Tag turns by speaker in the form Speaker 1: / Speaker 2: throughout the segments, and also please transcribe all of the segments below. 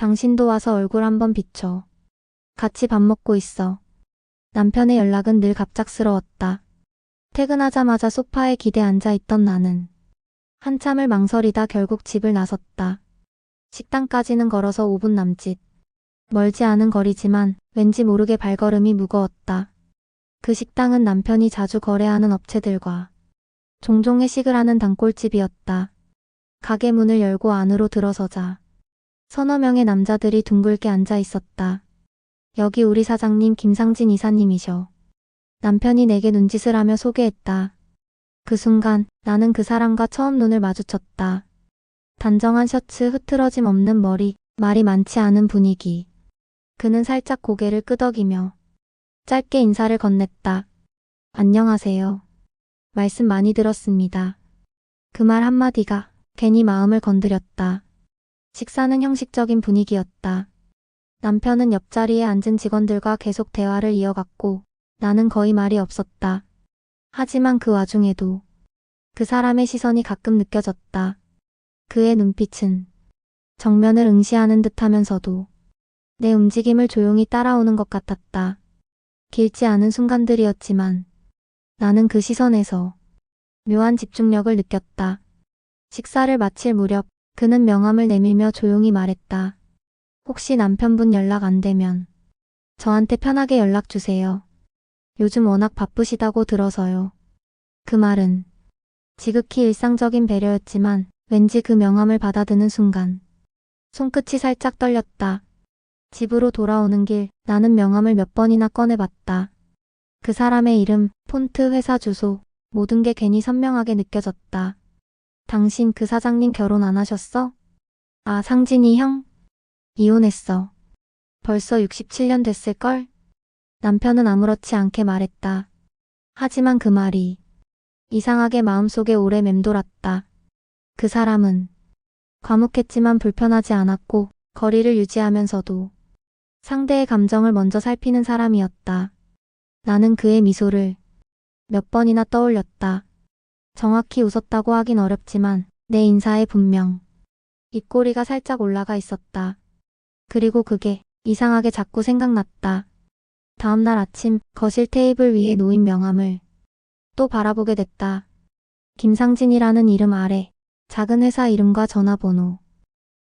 Speaker 1: 당신도 와서 얼굴 한번 비춰. 같이 밥 먹고 있어. 남편의 연락은 늘 갑작스러웠다. 퇴근하자마자 소파에 기대 앉아 있던 나는 한참을 망설이다 결국 집을 나섰다. 식당까지는 걸어서 5분 남짓. 멀지 않은 거리지만 왠지 모르게 발걸음이 무거웠다. 그 식당은 남편이 자주 거래하는 업체들과 종종 회식을 하는 단골집이었다. 가게 문을 열고 안으로 들어서자 서너 명의 남자들이 둥글게 앉아 있었다. 여기 우리 사장님 김상진 이사님이셔. 남편이 내게 눈짓을 하며 소개했다. 그 순간 나는 그 사람과 처음 눈을 마주쳤다. 단정한 셔츠, 흐트러짐 없는 머리, 말이 많지 않은 분위기. 그는 살짝 고개를 끄덕이며 짧게 인사를 건넸다. 안녕하세요. 말씀 많이 들었습니다. 그 말 한마디가 괜히 마음을 건드렸다. 식사는 형식적인 분위기였다. 남편은 옆자리에 앉은 직원들과 계속 대화를 이어갔고 나는 거의 말이 없었다. 하지만 그 와중에도 그 사람의 시선이 가끔 느껴졌다. 그의 눈빛은 정면을 응시하는 듯하면서도 내 움직임을 조용히 따라오는 것 같았다. 길지 않은 순간들이었지만 나는 그 시선에서 묘한 집중력을 느꼈다. 식사를 마칠 무렵 그는 명함을 내밀며 조용히 말했다. 혹시 남편분 연락 안 되면 저한테 편하게 연락 주세요. 요즘 워낙 바쁘시다고 들어서요. 그 말은 지극히 일상적인 배려였지만 왠지 그 명함을 받아드는 순간 손끝이 살짝 떨렸다. 집으로 돌아오는 길 나는 명함을 몇 번이나 꺼내봤다. 그 사람의 이름, 폰트, 회사 주소, 모든 게 괜히 선명하게 느껴졌다. 당신 그 사장님 결혼 안 하셨어? 아, 상진이 형? 이혼했어. 벌써 67년 됐을걸? 남편은 아무렇지 않게 말했다. 하지만 그 말이 이상하게 마음속에 오래 맴돌았다. 그 사람은 과묵했지만 불편하지 않았고 거리를 유지하면서도 상대의 감정을 먼저 살피는 사람이었다. 나는 그의 미소를 몇 번이나 떠올렸다. 정확히 웃었다고 하긴 어렵지만 내 인사에 분명 입꼬리가 살짝 올라가 있었다. 그리고 그게 이상하게 자꾸 생각났다. 다음날 아침 거실 테이블 위에 놓인 명함을 또 바라보게 됐다. 김상진이라는 이름 아래 작은 회사 이름과 전화번호.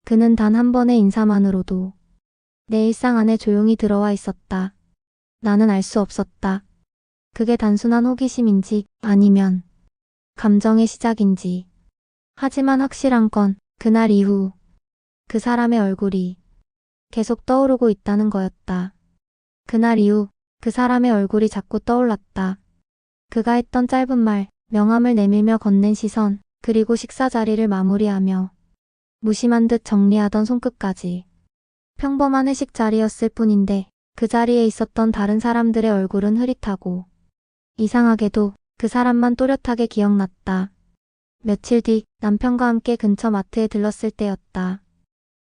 Speaker 1: 그는 단 한 번의 인사만으로도 내 일상 안에 조용히 들어와 있었다. 나는 알 수 없었다. 그게 단순한 호기심인지 아니면 감정의 시작인지. 하지만 확실한 건 그날 이후 그 사람의 얼굴이 계속 떠오르고 있다는 거였다. 그날 이후 그 사람의 얼굴이 자꾸 떠올랐다. 그가 했던 짧은 말, 명함을 내밀며 건넨 시선, 그리고 식사 자리를 마무리하며 무심한 듯 정리하던 손끝까지. 평범한 회식 자리였을 뿐인데 그 자리에 있었던 다른 사람들의 얼굴은 흐릿하고 이상하게도 그 사람만 또렷하게 기억났다. 며칠 뒤 남편과 함께 근처 마트에 들렀을 때였다.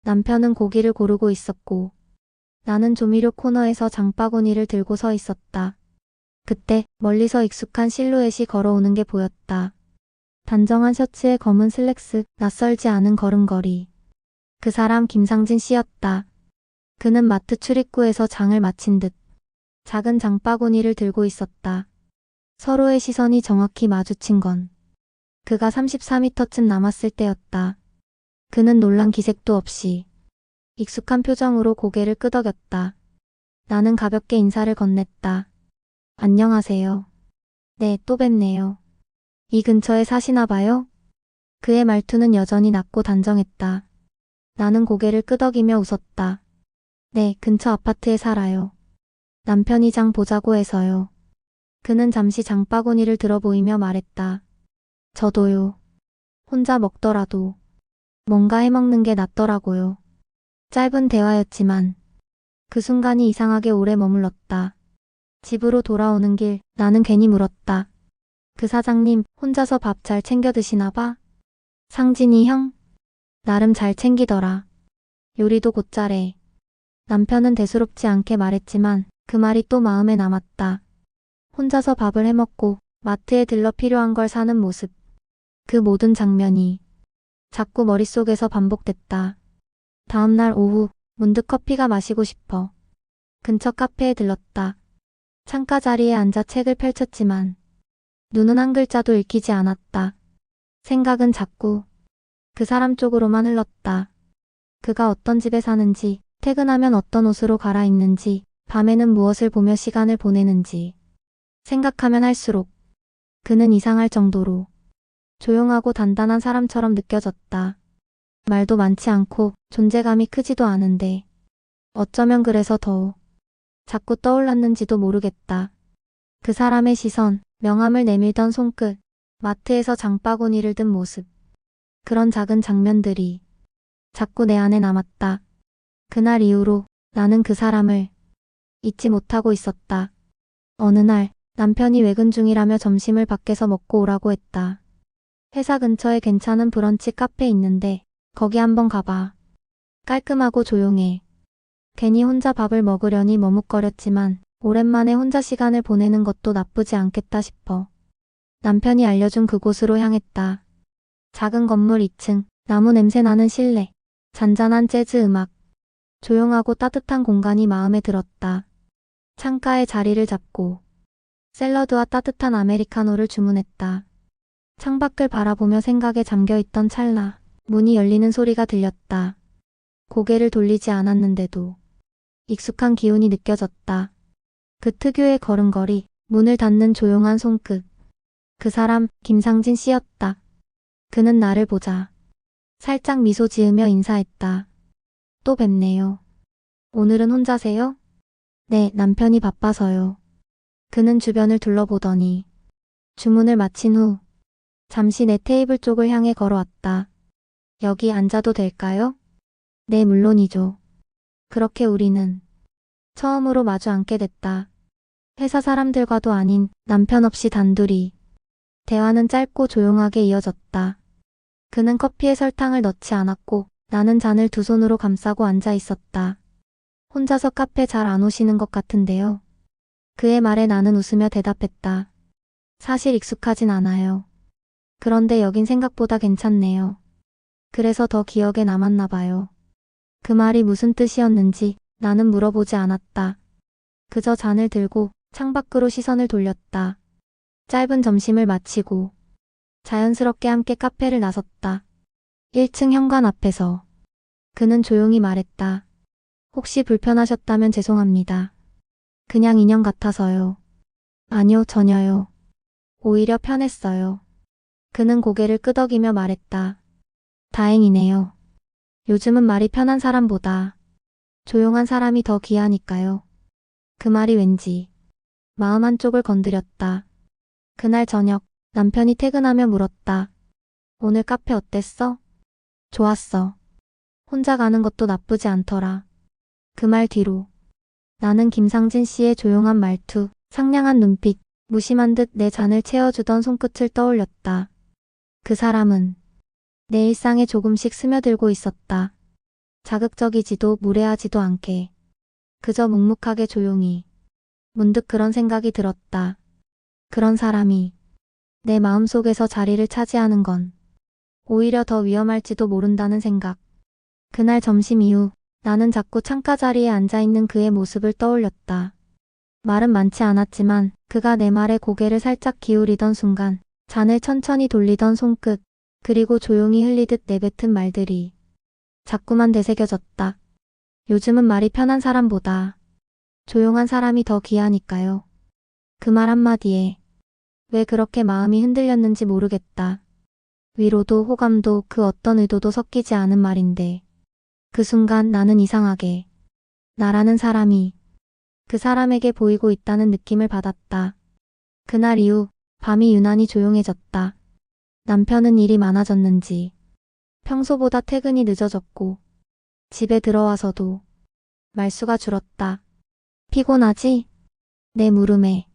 Speaker 1: 남편은 고기를 고르고 있었고 나는 조미료 코너에서 장바구니를 들고 서 있었다. 그때 멀리서 익숙한 실루엣이 걸어오는 게 보였다. 단정한 셔츠에 검은 슬랙스, 낯설지 않은 걸음걸이. 그 사람 김상진 씨였다. 그는 마트 출입구에서 장을 마친 듯 작은 장바구니를 들고 있었다. 서로의 시선이 정확히 마주친 건 그가 34m쯤 남았을 때였다. 그는 놀란 기색도 없이 익숙한 표정으로 고개를 끄덕였다. 나는 가볍게 인사를 건넸다. 안녕하세요. 네, 또 뵙네요. 이 근처에 사시나 봐요? 그의 말투는 여전히 낮고 단정했다. 나는 고개를 끄덕이며 웃었다. 네, 근처 아파트에 살아요. 남편이 장 보자고 해서요. 그는 잠시 장바구니를 들어 보이며 말했다. 저도요. 혼자 먹더라도 뭔가 해먹는 게 낫더라고요. 짧은 대화였지만 그 순간이 이상하게 오래 머물렀다. 집으로 돌아오는 길 나는 괜히 물었다. 그 사장님 혼자서 밥 잘 챙겨 드시나 봐? 상진이 형? 나름 잘 챙기더라. 요리도 곧잘해. 남편은 대수롭지 않게 말했지만 그 말이 또 마음에 남았다. 혼자서 밥을 해먹고 마트에 들러 필요한 걸 사는 모습. 그 모든 장면이 자꾸 머릿속에서 반복됐다. 다음날 오후 문득 커피가 마시고 싶어. 근처 카페에 들렀다. 창가 자리에 앉아 책을 펼쳤지만 눈은 한 글자도 읽히지 않았다. 생각은 자꾸 그 사람 쪽으로만 흘렀다. 그가 어떤 집에 사는지, 퇴근하면 어떤 옷으로 갈아입는지, 밤에는 무엇을 보며 시간을 보내는지. 생각하면 할수록 그는 이상할 정도로 조용하고 단단한 사람처럼 느껴졌다. 말도 많지 않고 존재감이 크지도 않은데 어쩌면 그래서 더욱 자꾸 떠올랐는지도 모르겠다. 그 사람의 시선, 명함을 내밀던 손끝, 마트에서 장바구니를 든 모습. 그런 작은 장면들이 자꾸 내 안에 남았다. 그날 이후로 나는 그 사람을 잊지 못하고 있었다. 어느 날 남편이 외근 중이라며 점심을 밖에서 먹고 오라고 했다. 회사 근처에 괜찮은 브런치 카페 있는데 거기 한번 가봐. 깔끔하고 조용해. 괜히 혼자 밥을 먹으려니 머뭇거렸지만 오랜만에 혼자 시간을 보내는 것도 나쁘지 않겠다 싶어. 남편이 알려준 그곳으로 향했다. 작은 건물 2층, 나무 냄새 나는 실내, 잔잔한 재즈 음악, 조용하고 따뜻한 공간이 마음에 들었다. 창가에 자리를 잡고 샐러드와 따뜻한 아메리카노를 주문했다. 창밖을 바라보며 생각에 잠겨있던 찰나, 문이 열리는 소리가 들렸다. 고개를 돌리지 않았는데도 익숙한 기운이 느껴졌다. 그 특유의 걸음걸이, 문을 닫는 조용한 손끝. 그 사람, 김상진 씨였다. 그는 나를 보자 살짝 미소 지으며 인사했다. 또 뵙네요. 오늘은 혼자세요? 네, 남편이 바빠서요. 그는 주변을 둘러보더니 주문을 마친 후 잠시 내 테이블 쪽을 향해 걸어왔다. 여기 앉아도 될까요? 네, 물론이죠. 그렇게 우리는 처음으로 마주 앉게 됐다. 회사 사람들과도 아닌 남편 없이 단둘이. 대화는 짧고 조용하게 이어졌다. 그는 커피에 설탕을 넣지 않았고 나는 잔을 두 손으로 감싸고 앉아 있었다. 혼자서 카페 잘 안 오시는 것 같은데요. 그의 말에 나는 웃으며 대답했다. 사실 익숙하진 않아요. 그런데 여긴 생각보다 괜찮네요. 그래서 더 기억에 남았나 봐요. 그 말이 무슨 뜻이었는지 나는 물어보지 않았다. 그저 잔을 들고 창밖으로 시선을 돌렸다. 짧은 점심을 마치고 자연스럽게 함께 카페를 나섰다. 1층 현관 앞에서 그는 조용히 말했다. 혹시 불편하셨다면 죄송합니다. 그냥 인연 같아서요. 아니요, 전혀요. 오히려 편했어요. 그는 고개를 끄덕이며 말했다. 다행이네요. 요즘은 말이 편한 사람보다 조용한 사람이 더 귀하니까요. 그 말이 왠지 마음 한쪽을 건드렸다. 그날 저녁 남편이 퇴근하며 물었다. 오늘 카페 어땠어? 좋았어. 혼자 가는 것도 나쁘지 않더라. 그 말 뒤로 나는 김상진 씨의 조용한 말투, 상냥한 눈빛, 무심한 듯 내 잔을 채워주던 손끝을 떠올렸다. 그 사람은 내 일상에 조금씩 스며들고 있었다. 자극적이지도 무례하지도 않게. 그저 묵묵하게 조용히. 문득 그런 생각이 들었다. 그런 사람이 내 마음속에서 자리를 차지하는 건 오히려 더 위험할지도 모른다는 생각. 그날 점심 이후 나는 자꾸 창가 자리에 앉아있는 그의 모습을 떠올렸다. 말은 많지 않았지만 그가 내 말에 고개를 살짝 기울이던 순간, 잔을 천천히 돌리던 손끝, 그리고 조용히 흘리듯 내뱉은 말들이 자꾸만 되새겨졌다. 요즘은 말이 편한 사람보다 조용한 사람이 더 귀하니까요. 그 말 한마디에 왜 그렇게 마음이 흔들렸는지 모르겠다. 위로도 호감도 그 어떤 의도도 섞이지 않은 말인데 그 순간 나는 이상하게 나라는 사람이 그 사람에게 보이고 있다는 느낌을 받았다. 그날 이후 밤이 유난히 조용해졌다. 남편은 일이 많아졌는지 평소보다 퇴근이 늦어졌고 집에 들어와서도 말수가 줄었다. 피곤하지? 내 물음에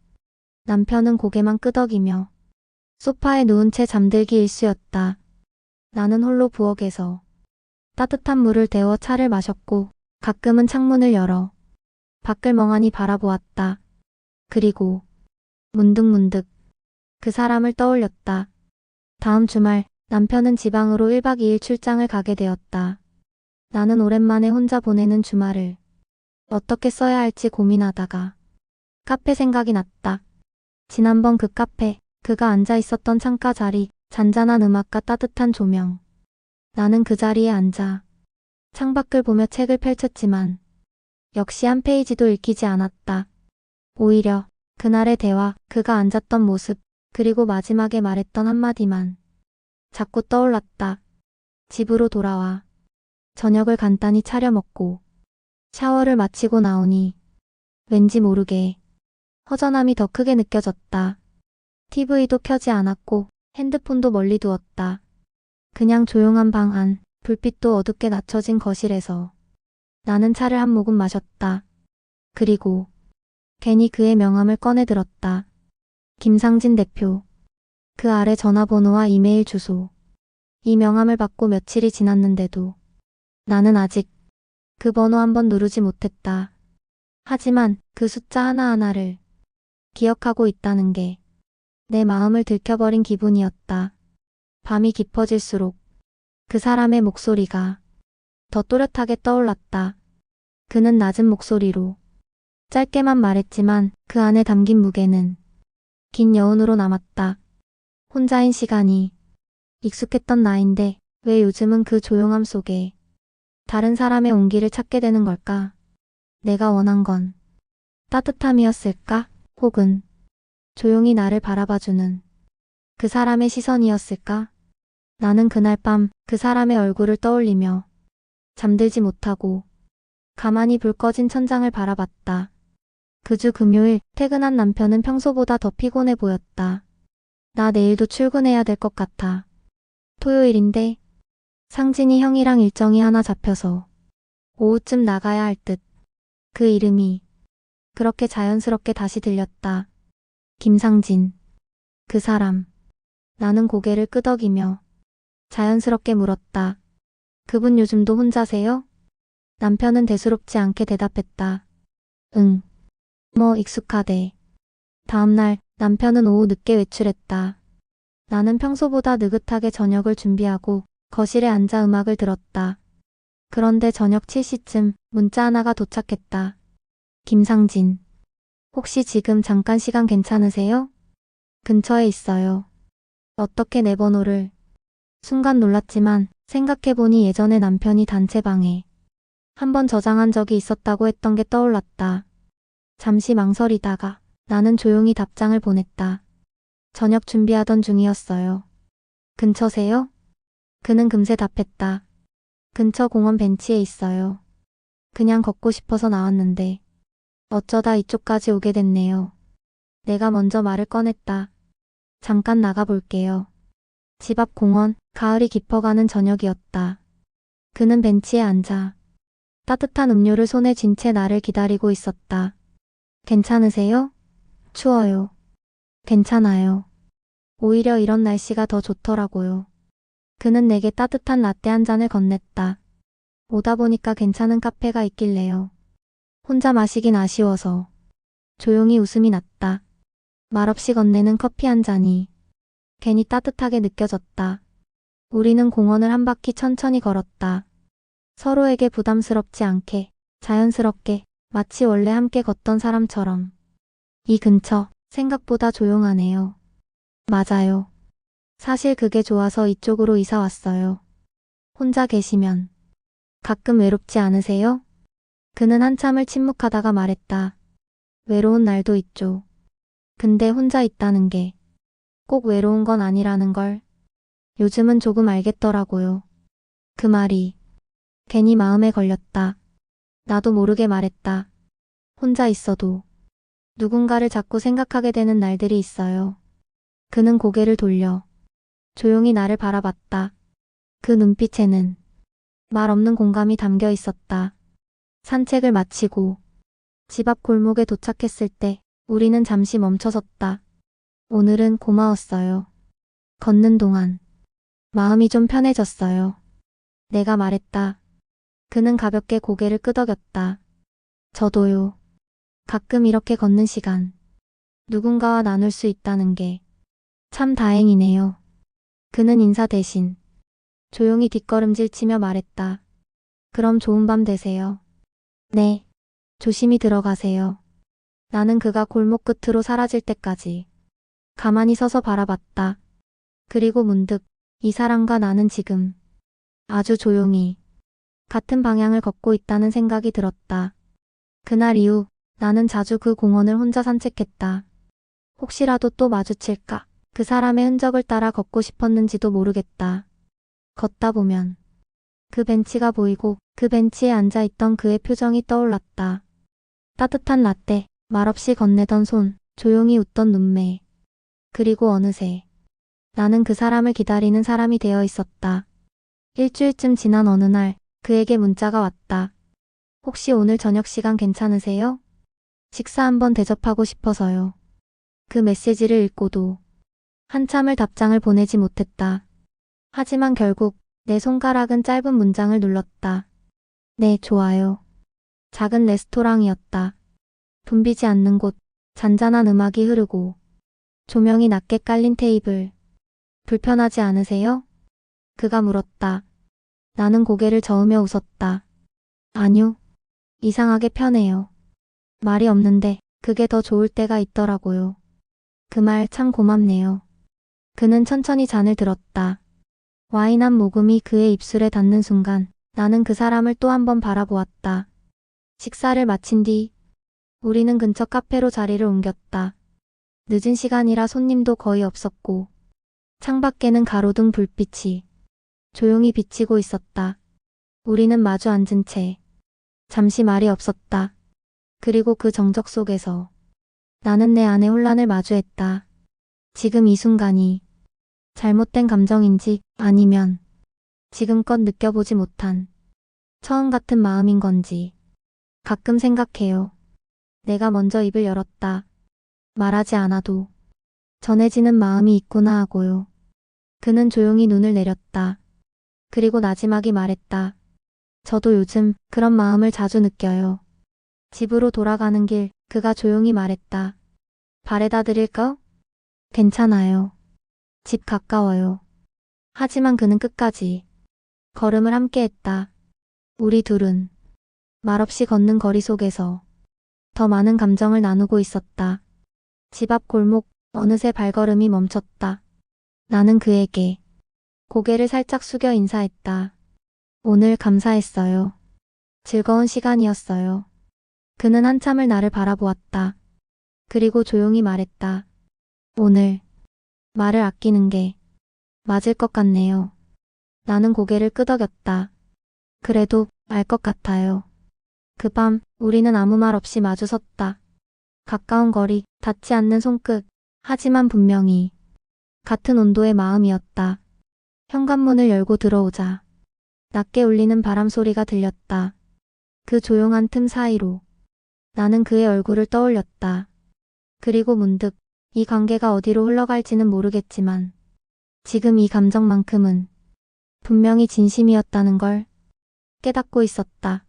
Speaker 1: 남편은 고개만 끄덕이며 소파에 누운 채 잠들기 일쑤였다. 나는 홀로 부엌에서 따뜻한 물을 데워 차를 마셨고 가끔은 창문을 열어 밖을 멍하니 바라보았다. 그리고 문득문득 그 사람을 떠올렸다. 다음 주말 남편은 지방으로 1박 2일 출장을 가게 되었다. 나는 오랜만에 혼자 보내는 주말을 어떻게 써야 할지 고민하다가 카페 생각이 났다. 지난번 그 카페, 그가 앉아 있었던 창가 자리, 잔잔한 음악과 따뜻한 조명. 나는 그 자리에 앉아 창밖을 보며 책을 펼쳤지만 역시 한 페이지도 읽히지 않았다. 오히려 그날의 대화, 그가 앉았던 모습, 그리고 마지막에 말했던 한마디만 자꾸 떠올랐다. 집으로 돌아와 저녁을 간단히 차려 먹고 샤워를 마치고 나오니 왠지 모르게 허전함이 더 크게 느껴졌다. TV도 켜지 않았고 핸드폰도 멀리 두었다. 그냥 조용한 방 안, 불빛도 어둡게 낮춰진 거실에서 나는 차를 한 모금 마셨다. 그리고 괜히 그의 명함을 꺼내 들었다. 김상진 대표. 그 아래 전화번호와 이메일 주소. 이 명함을 받고 며칠이 지났는데도 나는 아직 그 번호 한번 누르지 못했다. 하지만 그 숫자 하나하나를 기억하고 있다는 게 내 마음을 들켜버린 기분이었다. 밤이 깊어질수록 그 사람의 목소리가 더 또렷하게 떠올랐다. 그는 낮은 목소리로 짧게만 말했지만 그 안에 담긴 무게는 긴 여운으로 남았다. 혼자인 시간이 익숙했던 나인데 왜 요즘은 그 조용함 속에 다른 사람의 온기를 찾게 되는 걸까? 내가 원한 건 따뜻함이었을까? 혹은 조용히 나를 바라봐주는 그 사람의 시선이었을까? 나는 그날 밤 그 사람의 얼굴을 떠올리며 잠들지 못하고 가만히 불 꺼진 천장을 바라봤다. 그 주 금요일 퇴근한 남편은 평소보다 더 피곤해 보였다. 나 내일도 출근해야 될 것 같아. 토요일인데 상진이 형이랑 일정이 하나 잡혀서 오후쯤 나가야 할 듯. 그 이름이 그렇게 자연스럽게 다시 들렸다. 김상진. 그 사람. 나는 고개를 끄덕이며 자연스럽게 물었다. 그분 요즘도 혼자세요? 남편은 대수롭지 않게 대답했다. 응. 뭐 익숙하대. 다음날 남편은 오후 늦게 외출했다. 나는 평소보다 느긋하게 저녁을 준비하고 거실에 앉아 음악을 들었다. 그런데 저녁 7시쯤 문자 하나가 도착했다. 김상진. 혹시 지금 잠깐 시간 괜찮으세요? 근처에 있어요. 어떻게 내 번호를? 순간 놀랐지만 생각해보니 예전에 남편이 단체방에 한번 저장한 적이 있었다고 했던 게 떠올랐다. 잠시 망설이다가 나는 조용히 답장을 보냈다. 저녁 준비하던 중이었어요. 근처세요? 그는 금세 답했다. 근처 공원 벤치에 있어요. 그냥 걷고 싶어서 나왔는데 어쩌다 이쪽까지 오게 됐네요. 내가 먼저 말을 꺼냈다. 잠깐 나가볼게요. 집 앞 공원, 가을이 깊어가는 저녁이었다. 그는 벤치에 앉아 따뜻한 음료를 손에 쥔 채 나를 기다리고 있었다. 괜찮으세요? 추워요. 괜찮아요. 오히려 이런 날씨가 더 좋더라고요. 그는 내게 따뜻한 라떼 한 잔을 건넸다. 오다 보니까 괜찮은 카페가 있길래요. 혼자 마시긴 아쉬워서. 조용히 웃음이 났다. 말없이 건네는 커피 한 잔이 괜히 따뜻하게 느껴졌다. 우리는 공원을 한 바퀴 천천히 걸었다. 서로에게 부담스럽지 않게, 자연스럽게, 마치 원래 함께 걷던 사람처럼. 이 근처, 생각보다 조용하네요. 맞아요. 사실 그게 좋아서 이쪽으로 이사 왔어요. 혼자 계시면 가끔 외롭지 않으세요? 그는 한참을 침묵하다가 말했다. 외로운 날도 있죠. 근데 혼자 있다는 게 꼭 외로운 건 아니라는 걸 요즘은 조금 알겠더라고요. 그 말이 괜히 마음에 걸렸다. 나도 모르게 말했다. 혼자 있어도 누군가를 자꾸 생각하게 되는 날들이 있어요. 그는 고개를 돌려 조용히 나를 바라봤다. 그 눈빛에는 말 없는 공감이 담겨 있었다. 산책을 마치고 집 앞 골목에 도착했을 때 우리는 잠시 멈춰섰다. 오늘은 고마웠어요. 걷는 동안 마음이 좀 편해졌어요. 내가 말했다. 그는 가볍게 고개를 끄덕였다. 저도요. 가끔 이렇게 걷는 시간 누군가와 나눌 수 있다는 게 참 다행이네요. 그는 인사 대신 조용히 뒷걸음질 치며 말했다. 그럼 좋은 밤 되세요. 네. 조심히 들어가세요. 나는 그가 골목 끝으로 사라질 때까지 가만히 서서 바라봤다. 그리고 문득 이 사람과 나는 지금 아주 조용히 같은 방향을 걷고 있다는 생각이 들었다. 그날 이후 나는 자주 그 공원을 혼자 산책했다. 혹시라도 또 마주칠까? 그 사람의 흔적을 따라 걷고 싶었는지도 모르겠다. 걷다 보면 그 벤치가 보이고 그 벤치에 앉아있던 그의 표정이 떠올랐다. 따뜻한 라떼, 말없이 건네던 손, 조용히 웃던 눈매. 그리고 어느새 나는 그 사람을 기다리는 사람이 되어 있었다. 일주일쯤 지난 어느 날 그에게 문자가 왔다. 혹시 오늘 저녁 시간 괜찮으세요? 식사 한번 대접하고 싶어서요. 그 메시지를 읽고도 한참을 답장을 보내지 못했다. 하지만 결국 내 손가락은 짧은 문장을 눌렀다. 네, 좋아요. 작은 레스토랑이었다. 붐비지 않는 곳, 잔잔한 음악이 흐르고 조명이 낮게 깔린 테이블. 불편하지 않으세요? 그가 물었다. 나는 고개를 저으며 웃었다. 아니요. 이상하게 편해요. 말이 없는데 그게 더 좋을 때가 있더라고요. 그 말 참 고맙네요. 그는 천천히 잔을 들었다. 와인 한 모금이 그의 입술에 닿는 순간 나는 그 사람을 또 한 번 바라보았다. 식사를 마친 뒤 우리는 근처 카페로 자리를 옮겼다. 늦은 시간이라 손님도 거의 없었고 창밖에는 가로등 불빛이 조용히 비치고 있었다. 우리는 마주 앉은 채 잠시 말이 없었다. 그리고 그 정적 속에서 나는 내 안의 혼란을 마주했다. 지금 이 순간이 잘못된 감정인지 아니면 지금껏 느껴보지 못한 처음 같은 마음인 건지 가끔 생각해요. 내가 먼저 입을 열었다. 말하지 않아도 전해지는 마음이 있구나 하고요. 그는 조용히 눈을 내렸다. 그리고 나지막이 말했다. 저도 요즘 그런 마음을 자주 느껴요. 집으로 돌아가는 길 그가 조용히 말했다. 바래다 드릴까? 괜찮아요. 집 가까워요. 하지만 그는 끝까지 걸음을 함께 했다. 우리 둘은 말없이 걷는 거리 속에서 더 많은 감정을 나누고 있었다. 집 앞 골목 어느새 발걸음이 멈췄다. 나는 그에게 고개를 살짝 숙여 인사했다. 오늘 감사했어요. 즐거운 시간이었어요. 그는 한참을 나를 바라보았다. 그리고 조용히 말했다. 오늘 말을 아끼는 게 맞을 것 같네요. 나는 고개를 끄덕였다. 그래도 알 것 같아요. 그 밤 우리는 아무 말 없이 마주 섰다. 가까운 거리, 닿지 않는 손끝. 하지만 분명히 같은 온도의 마음이었다. 현관문을 열고 들어오자 낮게 울리는 바람 소리가 들렸다. 그 조용한 틈 사이로 나는 그의 얼굴을 떠올렸다. 그리고 문득 이 관계가 어디로 흘러갈지는 모르겠지만 지금 이 감정만큼은 분명히 진심이었다는 걸 깨닫고 있었다.